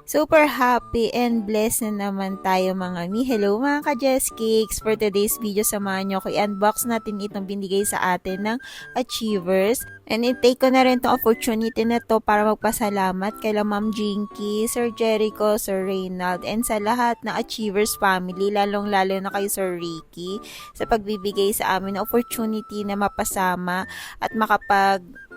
Super happy and blessed na naman tayo mga mi. Hello mga ka-Jess Cakes! For today's video, samahan nyo ko i-unbox natin itong binigay sa atin ng Achievers. And i-take ko na rin itong opportunity na to para magpasalamat kay Ma'am Jinky, Sir Jericho, Sir Reynald, and sa lahat ng Achievers family, lalong-lalo na kay Sir Ricky, sa pagbibigay sa amin ng opportunity na mapasama at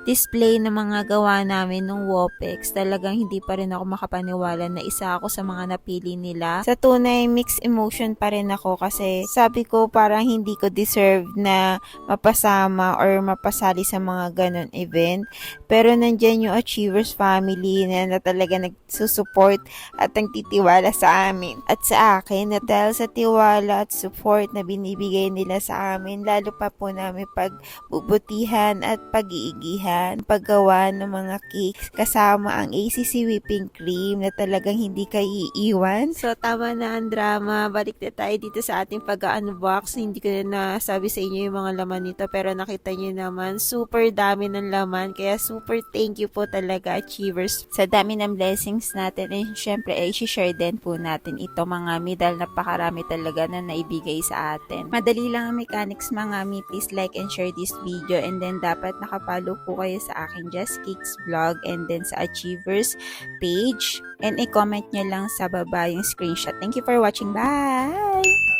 display ng mga gawa namin ng WOPEX. Talagang hindi pa rin ako makapaniwala na isa ako sa mga napili nila. Sa tunay, mixed emotion pa rin ako kasi sabi ko parang hindi ko deserve na mapasama or mapasali sa mga ganon event. Pero nandyan yung Achievers family na talaga nagsusupport at nagtitiwala sa amin at sa akin, na dahil sa tiwala at support na binibigay nila sa amin, lalo pa po namin pagbubutihan at pag-iigihan paggawa ng mga cakes kasama ang ACC whipping cream na talagang hindi kayo iiwan. So tama na ang drama, balik na tayo dito sa ating pag-unbox. Hindi ko na nasabi sa inyo yung mga laman nito, pero nakita nyo naman super dami ng laman, kaya super thank you po talaga Achievers sa dami ng blessings natin, and syempre ay share din po natin ito mga mi dahil napakarami talaga na naibigay sa atin. Madali lang ang mechanics mga mi, please like and share this video, and then dapat nakapalo po kayo sa aking Just Cakes vlog and then sa Achievers page, and i-comment nyo lang sa baba yung screenshot. Thank you for watching. Bye!